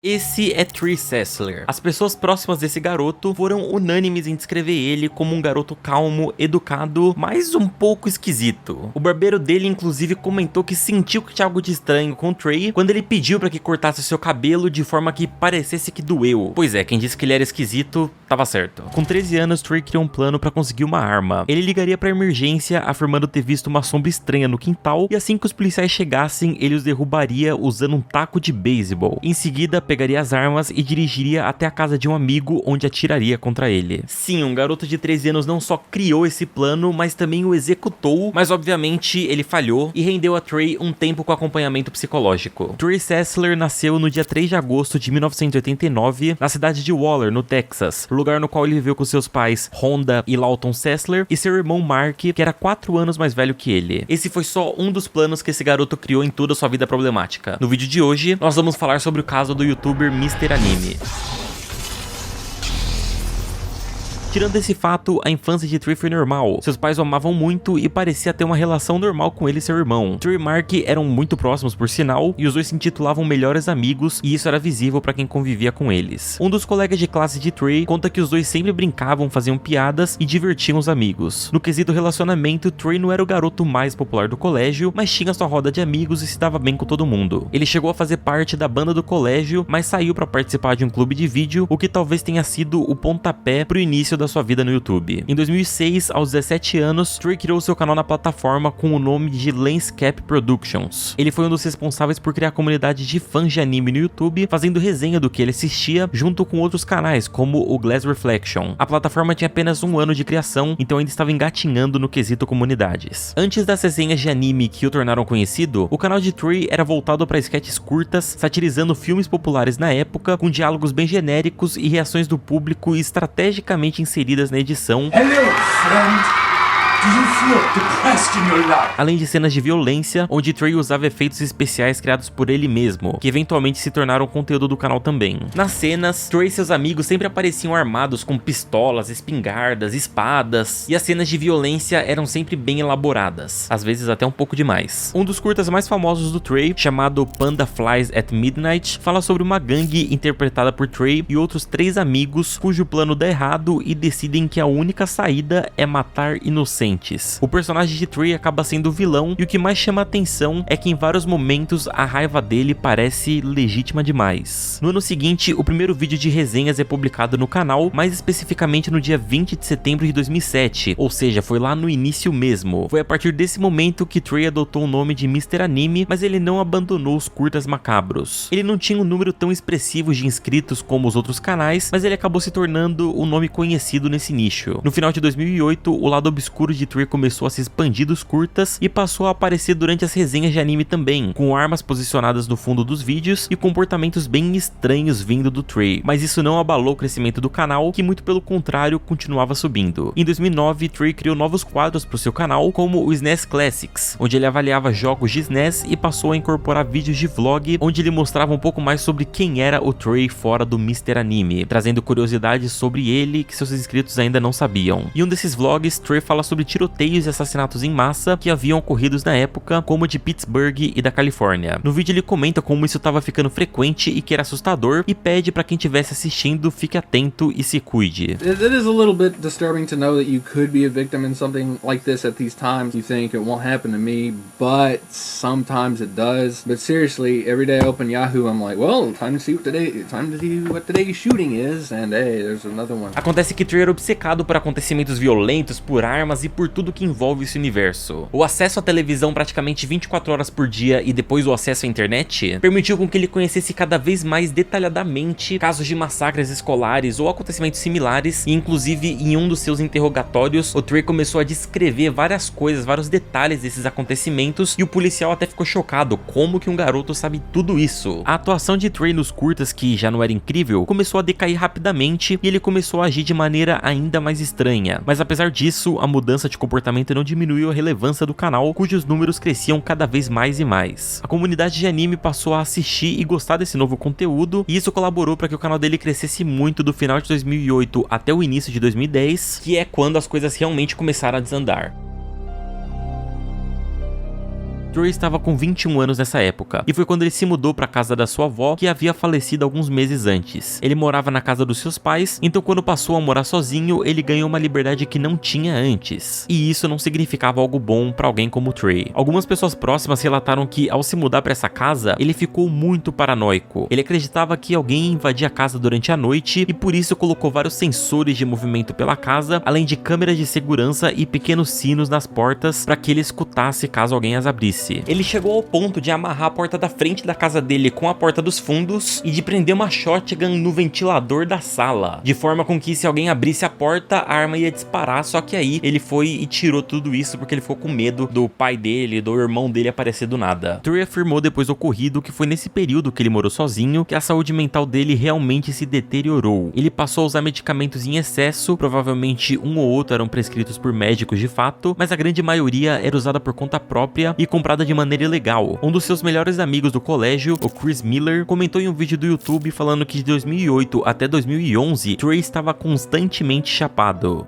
Esse é Trey Sessler. As pessoas próximas desse garoto foram unânimes em descrever ele como um garoto calmo, educado, mas um pouco esquisito. O barbeiro dele inclusive comentou que sentiu que tinha algo de estranho com o Trey quando ele pediu pra que cortasse seu cabelo de forma que parecesse que doeu. Pois é, quem disse que ele era esquisito, tava certo. Com 13 anos, Trey criou um plano pra conseguir uma arma. Ele ligaria pra emergência afirmando ter visto uma sombra estranha no quintal e assim que os policiais chegassem, ele os derrubaria usando um taco de beisebol. Em seguida, pegaria as armas e dirigiria até a casa de um amigo onde atiraria contra ele. Sim, um garoto de 13 anos não só criou esse plano, mas também o executou, mas obviamente ele falhou e rendeu a Trey um tempo com acompanhamento psicológico. Trey Sessler nasceu no dia 3 de agosto de 1989 na cidade de Waller, no Texas, lugar no qual ele viveu com seus pais Rhonda e Lawton Sessler e seu irmão Mark, que era 4 anos mais velho que ele. Esse foi só um dos planos que esse garoto criou em toda a sua vida problemática. No vídeo de hoje, nós vamos falar sobre o caso do youtuber Mr. Anime. Tirando esse fato, a infância de Trey foi normal. Seus pais o amavam muito e parecia ter uma relação normal com ele e seu irmão. Trey e Mark eram muito próximos por sinal, e os dois se intitulavam melhores amigos, e isso era visível pra quem convivia com eles. Um dos colegas de classe de Trey conta que os dois sempre brincavam, faziam piadas e divertiam os amigos. No quesito relacionamento, Trey não era o garoto mais popular do colégio, mas tinha sua roda de amigos e se dava bem com todo mundo. Ele chegou a fazer parte da banda do colégio, mas saiu pra participar de um clube de vídeo, o que talvez tenha sido o pontapé pro início da sua vida no YouTube. Em 2006, aos 17 anos, Trey criou seu canal na plataforma com o nome de Landscape Productions. Ele foi um dos responsáveis por criar a comunidade de fãs de anime no YouTube, fazendo resenha do que ele assistia, junto com outros canais, como o Glass Reflection. A plataforma tinha apenas um ano de criação, então ainda estava engatinhando no quesito comunidades. Antes das resenhas de anime que o tornaram conhecido, o canal de Trey era voltado para sketches curtas, satirizando filmes populares na época, com diálogos bem genéricos e reações do público estrategicamente inseridas na edição. Hello, friend. Do you feel depressed in your life? Além de cenas de violência, onde Trey usava efeitos especiais criados por ele mesmo, que eventualmente se tornaram conteúdo do canal também. Nas cenas, Trey e seus amigos sempre apareciam armados com pistolas, espingardas, espadas, e as cenas de violência eram sempre bem elaboradas, às vezes até um pouco demais. Um dos curtas mais famosos do Trey, chamado Panda Flies at Midnight, fala sobre uma gangue interpretada por Trey e outros 3 amigos, cujo plano dá errado e decidem que a única saída é matar inocentes. O personagem de Trey acaba sendo o vilão, e o que mais chama a atenção é que em vários momentos a raiva dele parece legítima demais. No ano seguinte, o primeiro vídeo de resenhas é publicado no canal, mais especificamente no dia 20 de setembro de 2007, ou seja, foi lá no início mesmo. Foi a partir desse momento que Trey adotou o nome de Mr. Anime, mas ele não abandonou os curtas macabros. Ele não tinha um número tão expressivo de inscritos como os outros canais, mas ele acabou se tornando um nome conhecido nesse nicho. No final de 2008, o lado obscuro de Trey começou a se expandir dos curtas e passou a aparecer durante as resenhas de anime também, com armas posicionadas no fundo dos vídeos e comportamentos bem estranhos vindo do Trey, mas isso não abalou o crescimento do canal, que muito pelo contrário continuava subindo. Em 2009, Trey criou novos quadros para o seu canal, como o SNES Classics, onde ele avaliava jogos de SNES e passou a incorporar vídeos de vlog, onde ele mostrava um pouco mais sobre quem era o Trey fora do Mr. Anime, trazendo curiosidades sobre ele que seus inscritos ainda não sabiam. Em um desses vlogs, Trey fala sobre tiroteios e assassinatos em massa que haviam ocorrido na época, como o de Pittsburgh e da Califórnia. No vídeo ele comenta como isso estava ficando frequente e que era assustador, e pede para quem estivesse assistindo fique atento e se cuide. It is a little bit disturbing to know that you could be a victim in something like this at these times. You think it won't happen to me, but sometimes it does. But seriously, every day I open Yahoo, I'm like, well, time to see what today's shooting is, and hey, there's another one. Acontece que Trey era obcecado por acontecimentos violentos, por armas e por tudo que envolve esse universo. O acesso à televisão praticamente 24 horas por dia e depois o acesso à internet permitiu com que ele conhecesse cada vez mais detalhadamente casos de massacres escolares ou acontecimentos similares, e inclusive em um dos seus interrogatórios o Trey começou a descrever várias coisas, vários detalhes desses acontecimentos, e o policial até ficou chocado como que um garoto sabe tudo isso. A atuação de Trey nos curtas, que já não era incrível, começou a decair rapidamente e ele começou a agir de maneira ainda mais estranha, mas apesar disso, a mudança de comportamento não diminuiu a relevância do canal, cujos números cresciam cada vez mais e mais. A comunidade de anime passou a assistir e gostar desse novo conteúdo, e isso colaborou para que o canal dele crescesse muito do final de 2008 até o início de 2010, que é quando as coisas realmente começaram a desandar. Trey estava com 21 anos nessa época, e foi quando ele se mudou para a casa da sua avó, que havia falecido alguns meses antes. Ele morava na casa dos seus pais, então quando passou a morar sozinho, ele ganhou uma liberdade que não tinha antes. E isso não significava algo bom para alguém como Trey. Algumas pessoas próximas relataram que, ao se mudar para essa casa, ele ficou muito paranoico. Ele acreditava que alguém ia invadir a casa durante a noite e por isso colocou vários sensores de movimento pela casa, além de câmeras de segurança e pequenos sinos nas portas para que ele escutasse caso alguém as abrisse. Ele chegou ao ponto de amarrar a porta da frente da casa dele com a porta dos fundos e de prender uma shotgun no ventilador da sala, de forma com que se alguém abrisse a porta, a arma ia disparar, só que aí ele foi e tirou tudo isso porque ele ficou com medo do pai dele, do irmão dele aparecer do nada. Trey afirmou depois do ocorrido que foi nesse período que ele morou sozinho que a saúde mental dele realmente se deteriorou. Ele passou a usar medicamentos em excesso, provavelmente um ou outro eram prescritos por médicos de fato, mas a grande maioria era usada por conta própria e comprada de maneira ilegal. Um dos seus melhores amigos do colégio, o Chris Miller, comentou em um vídeo do YouTube falando que de 2008 até 2011, Trey estava constantemente chapado.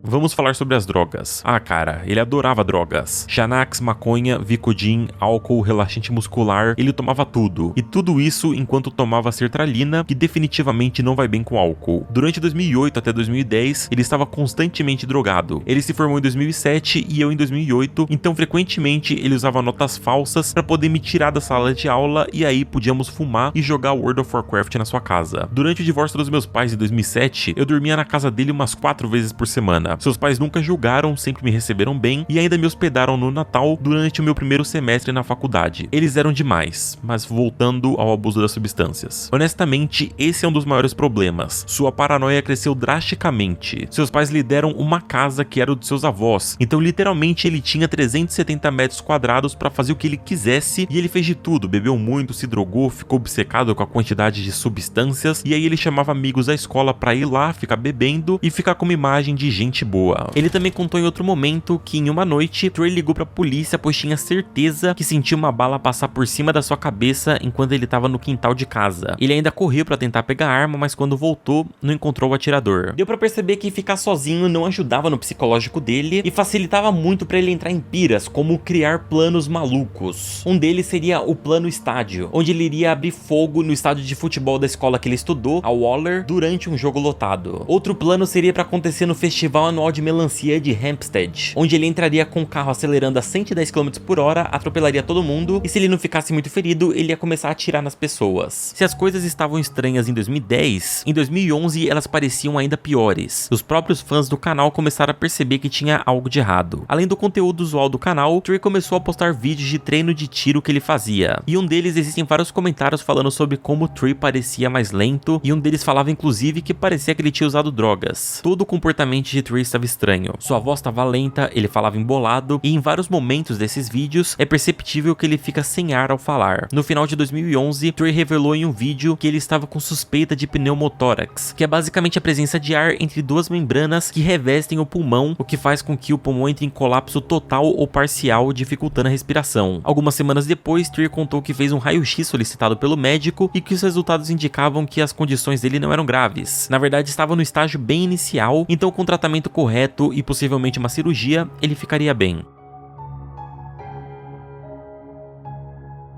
Vamos falar sobre as drogas. Ah, cara, ele adorava drogas. Xanax, maconha, Vicodin, álcool, relaxante muscular, ele tomava tudo. E tudo isso enquanto tomava sertralina, que definitivamente não vai bem com álcool. Durante 2008 até 2010, ele estava constantemente drogado. Ele se formou em 2007 e eu em 2008, então frequentemente ele usava notas falsas para poder me tirar da sala de aula e aí podíamos fumar e jogar World of Warcraft na sua casa. Durante o divórcio dos meus pais em 2007, eu dormia na casa dele umas 4 vezes por semana. Seus pais nunca julgaram, sempre me receberam bem e ainda me hospedaram no Natal durante o meu primeiro semestre na faculdade. Eles eram demais, mas voltando ao abuso das substâncias. Honestamente, esse é um dos maiores problemas. Sua paranoia cresceu drasticamente. Seus pais lhe deram uma casa que era de seus avós, então literalmente ele tinha 370 metros quadrados para fazer o que ele quisesse e ele fez de tudo, bebeu muito, se drogou, ficou obcecado com a quantidade de substâncias e aí ele chamava amigos da escola para ir lá, ficar bebendo e ficar com uma imagem de gente boa. Ele também contou em outro momento que em uma noite, Trey ligou pra polícia pois tinha certeza que sentiu uma bala passar por cima da sua cabeça enquanto ele estava no quintal de casa. Ele ainda correu pra tentar pegar a arma, mas quando voltou, não encontrou o atirador. Deu pra perceber que ficar sozinho não ajudava no psicológico dele e facilitava muito pra ele entrar em piras, como criar planos malucos. Um deles seria o plano estádio, onde ele iria abrir fogo no estádio de futebol da escola que ele estudou, a Waller, durante um jogo lotado. Outro plano seria pra acontecer no festival anual de melancia de Hempstead, onde ele entraria com o carro acelerando a 110 km por hora, atropelaria todo mundo e se ele não ficasse muito ferido, ele ia começar a atirar nas pessoas. Se as coisas estavam estranhas em 2010, em 2011 elas pareciam ainda piores. Os próprios fãs do canal começaram a perceber que tinha algo de errado. Além do conteúdo usual do canal, Trey começou a postar vídeos de treino de tiro que ele fazia. E um deles existem vários comentários falando sobre como Trey parecia mais lento, e um deles falava inclusive que parecia que ele tinha usado drogas. Todo o comportamento de Trey estava estranho. Sua voz estava lenta, ele falava embolado, e em vários momentos desses vídeos é perceptível que ele fica sem ar ao falar. No final de 2011, Trey revelou em um vídeo que ele estava com suspeita de pneumotórax, que é basicamente a presença de ar entre duas membranas que revestem o pulmão, o que faz com que o pulmão entre em colapso total ou parcial, dificultando a respiração. Algumas semanas depois, Trey contou que fez um raio-x solicitado pelo médico e que os resultados indicavam que as condições dele não eram graves. Na verdade, estava no estágio bem inicial, então com tratamento correto e possivelmente uma cirurgia, ele ficaria bem.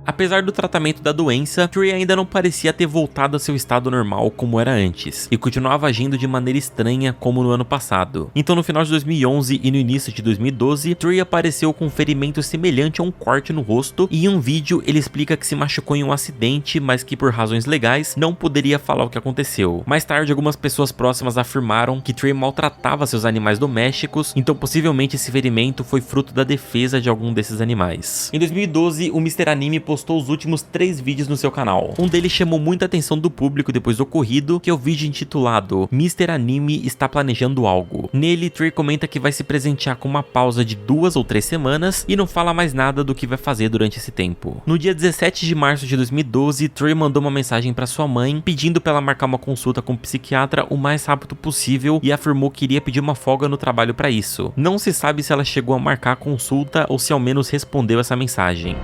Apesar do tratamento da doença, Trey ainda não parecia ter voltado a seu estado normal como era antes, e continuava agindo de maneira estranha como no ano passado. Então no final de 2011 e no início de 2012, Trey apareceu com um ferimento semelhante a um corte no rosto, e em um vídeo ele explica que se machucou em um acidente, mas que por razões legais não poderia falar o que aconteceu. Mais tarde, algumas pessoas próximas afirmaram que Trey maltratava seus animais domésticos, então possivelmente esse ferimento foi fruto da defesa de algum desses animais. Em 2012, o Mr. Anime postou os últimos 3 vídeos no seu canal. Um deles chamou muita atenção do público depois do ocorrido, que é o vídeo intitulado Mr. Anime está planejando algo. Nele, Trey comenta que vai se presentear com uma pausa de 2 ou 3 semanas e não fala mais nada do que vai fazer durante esse tempo. No dia 17 de março de 2012, Trey mandou uma mensagem para sua mãe pedindo para ela marcar uma consulta com um psiquiatra o mais rápido possível e afirmou que iria pedir uma folga no trabalho para isso. Não se sabe se ela chegou a marcar a consulta ou se ao menos respondeu essa mensagem.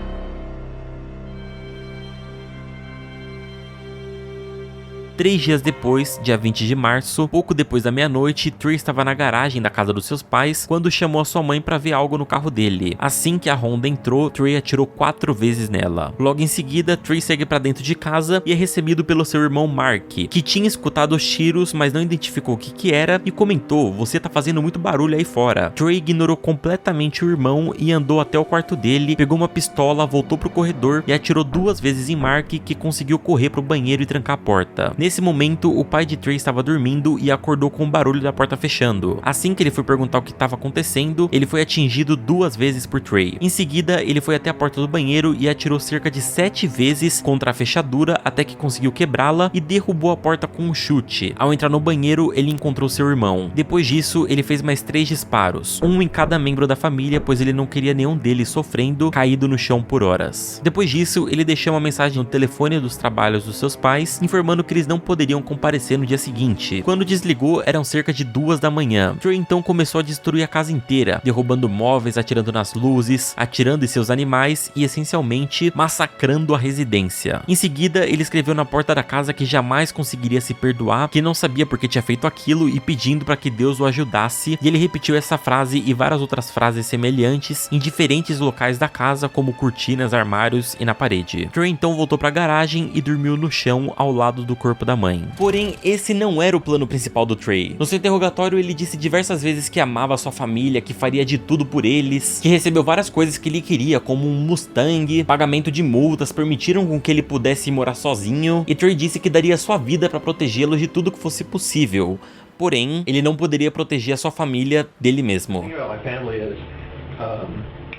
3 dias depois, dia 20 de março, pouco depois da meia-noite, Trey estava na garagem da casa dos seus pais quando chamou a sua mãe para ver algo no carro dele. Assim que a Honda entrou, Trey atirou 4 vezes nela. Logo em seguida, Trey segue para dentro de casa e é recebido pelo seu irmão Mark, que tinha escutado os tiros, mas não identificou o que era e comentou: "Você tá fazendo muito barulho aí fora." Trey ignorou completamente o irmão e andou até o quarto dele, pegou uma pistola, voltou pro corredor e atirou 2 vezes em Mark, que conseguiu correr pro banheiro e trancar a porta. Nesse momento, o pai de Trey estava dormindo e acordou com o barulho da porta fechando. Assim que ele foi perguntar o que estava acontecendo, ele foi atingido 2 vezes por Trey. Em seguida, ele foi até a porta do banheiro e atirou cerca de 7 vezes contra a fechadura até que conseguiu quebrá-la e derrubou a porta com um chute. Ao entrar no banheiro, ele encontrou seu irmão. Depois disso, ele fez mais 3 disparos, um em cada membro da família, pois ele não queria nenhum deles sofrendo, caído no chão por horas. Depois disso, ele deixou uma mensagem no telefone dos trabalhos dos seus pais, informando que eles não poderiam comparecer no dia seguinte. Quando desligou, eram cerca de 2 da manhã. Trey então começou a destruir a casa inteira, derrubando móveis, atirando nas luzes, atirando em seus animais e essencialmente massacrando a residência. Em seguida, ele escreveu na porta da casa que jamais conseguiria se perdoar, que não sabia por que tinha feito aquilo e pedindo para que Deus o ajudasse, e ele repetiu essa frase e várias outras frases semelhantes em diferentes locais da casa, como cortinas, armários e na parede. Trey então voltou para a garagem e dormiu no chão ao lado do corpo da mãe. Porém, esse não era o plano principal do Trey. No seu interrogatório, ele disse diversas vezes que amava sua família, que faria de tudo por eles, que recebeu várias coisas que ele queria, como um Mustang, pagamento de multas, permitiram com que ele pudesse morar sozinho, e Trey disse que daria sua vida para protegê-los de tudo que fosse possível. Porém, ele não poderia proteger a sua família dele mesmo.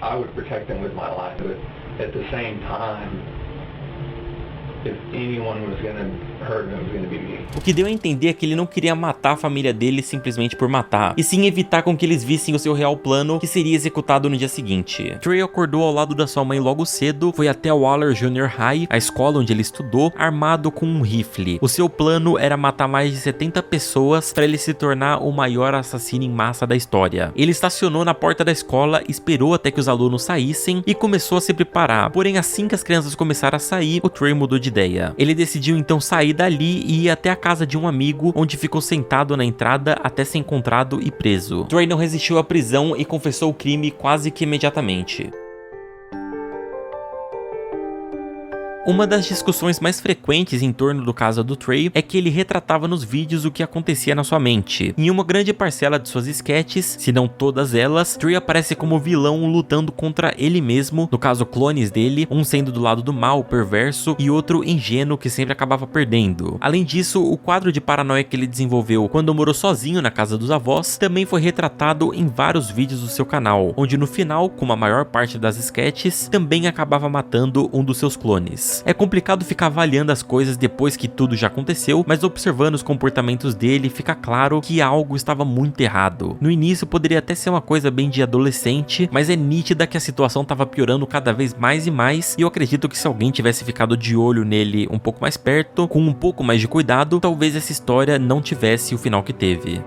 I would protect them with my life, but at the same time, if anyone was gonna hurt them, it was gonna be me. O que deu a entender é que ele não queria matar a família dele simplesmente por matar, e sim evitar com que eles vissem o seu real plano, que seria executado no dia seguinte. Trey acordou ao lado da sua mãe logo cedo, foi até o Waller Junior High, a escola onde ele estudou, armado com um rifle. O seu plano era matar mais de 70 pessoas para ele se tornar o maior assassino em massa da história. Ele estacionou na porta da escola, esperou até que os alunos saíssem e começou a se preparar. Porém, assim que as crianças começaram a sair, o Trey mudou de ideia. Ele decidiu então sair dali e ir até a casa de um amigo, onde ficou sentado na entrada até ser encontrado e preso. Trey não resistiu à prisão e confessou o crime quase que imediatamente. Uma das discussões mais frequentes em torno do caso do Trey é que ele retratava nos vídeos o que acontecia na sua mente. Em uma grande parcela de suas sketches, se não todas elas, Trey aparece como vilão lutando contra ele mesmo, no caso clones dele, um sendo do lado do mal, perverso, e outro ingênuo que sempre acabava perdendo. Além disso, o quadro de paranoia que ele desenvolveu quando morou sozinho na casa dos avós também foi retratado em vários vídeos do seu canal, onde no final, como a maior parte das sketches, também acabava matando um dos seus clones. É complicado ficar avaliando as coisas depois que tudo já aconteceu, mas observando os comportamentos dele, fica claro que algo estava muito errado. No início poderia até ser uma coisa bem de adolescente, mas é nítida que a situação estava piorando cada vez mais e mais, e eu acredito que se alguém tivesse ficado de olho nele um pouco mais perto, com um pouco mais de cuidado, talvez essa história não tivesse o final que teve.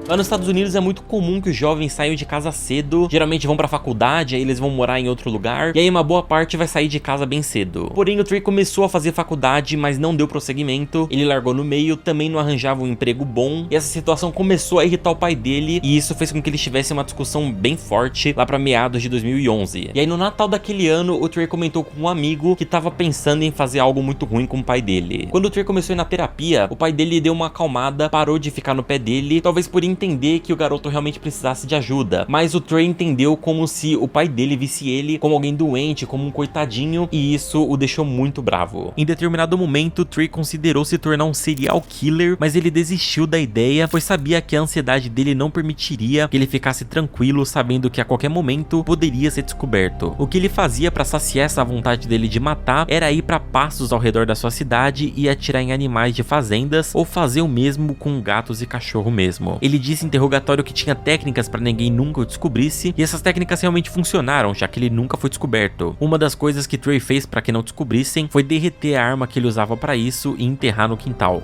Lá nos Estados Unidos é muito comum que os jovens saiam de casa cedo, geralmente vão pra faculdade, aí eles vão morar em outro lugar, e aí uma boa parte vai sair de casa bem cedo. Porém, o Trey começou a fazer faculdade, mas não deu prosseguimento, ele largou no meio, também não arranjava um emprego bom, e essa situação começou a irritar o pai dele, e isso fez com que eles tivessem uma discussão bem forte lá pra meados de 2011. E aí no Natal daquele ano, o Trey comentou com um amigo que tava pensando em fazer algo muito ruim com o pai dele. Quando o Trey começou a ir na terapia, o pai dele deu uma acalmada, parou de ficar no pé dele, talvez por entender que o garoto realmente precisasse de ajuda, mas o Trey entendeu como se o pai dele visse ele como alguém doente, como um coitadinho, e isso o deixou muito bravo. Em determinado momento, Trey considerou se tornar um serial killer, mas ele desistiu da ideia, pois sabia que a ansiedade dele não permitiria que ele ficasse tranquilo, sabendo que a qualquer momento poderia ser descoberto. O que ele fazia para saciar essa vontade dele de matar era ir para pastos ao redor da sua cidade e atirar em animais de fazendas, ou fazer o mesmo com gatos e cachorro mesmo. Ele disse em interrogatório que tinha técnicas para ninguém nunca o descobrisse, e essas técnicas realmente funcionaram, já que ele nunca foi descoberto. Uma das coisas que Trey fez para que não descobrissem foi derreter a arma que ele usava para isso e enterrar no quintal.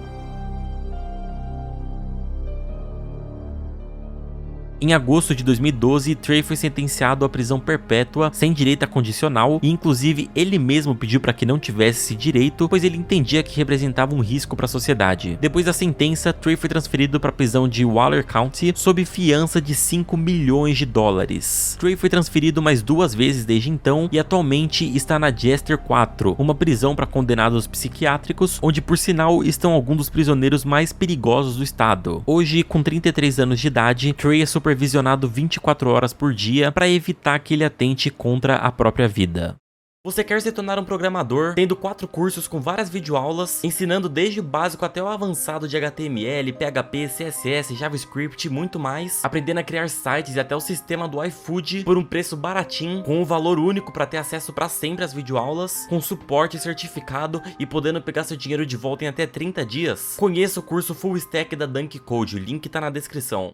Em agosto de 2012, Trey foi sentenciado à prisão perpétua, sem direito a condicional, e inclusive ele mesmo pediu para que não tivesse esse direito, pois ele entendia que representava um risco para a sociedade. Depois da sentença, Trey foi transferido para a prisão de Waller County sob fiança de 5 milhões de dólares. Trey foi transferido mais 2 vezes desde então e atualmente está na Jester 4, uma prisão para condenados psiquiátricos, onde por sinal estão alguns dos prisioneiros mais perigosos do estado. Hoje, com 33 anos de idade, Trey é supervisionado 24 horas por dia para evitar que ele atente contra a própria vida. Você quer se tornar um programador, tendo 4 cursos com várias videoaulas, ensinando desde o básico até o avançado de HTML, PHP, CSS, JavaScript e muito mais, aprendendo a criar sites e até o sistema do iFood por um preço baratinho, com um valor único para ter acesso para sempre às videoaulas, com suporte certificado e podendo pegar seu dinheiro de volta em até 30 dias? Conheça o curso Full Stack da Dunk Code, o link tá na descrição.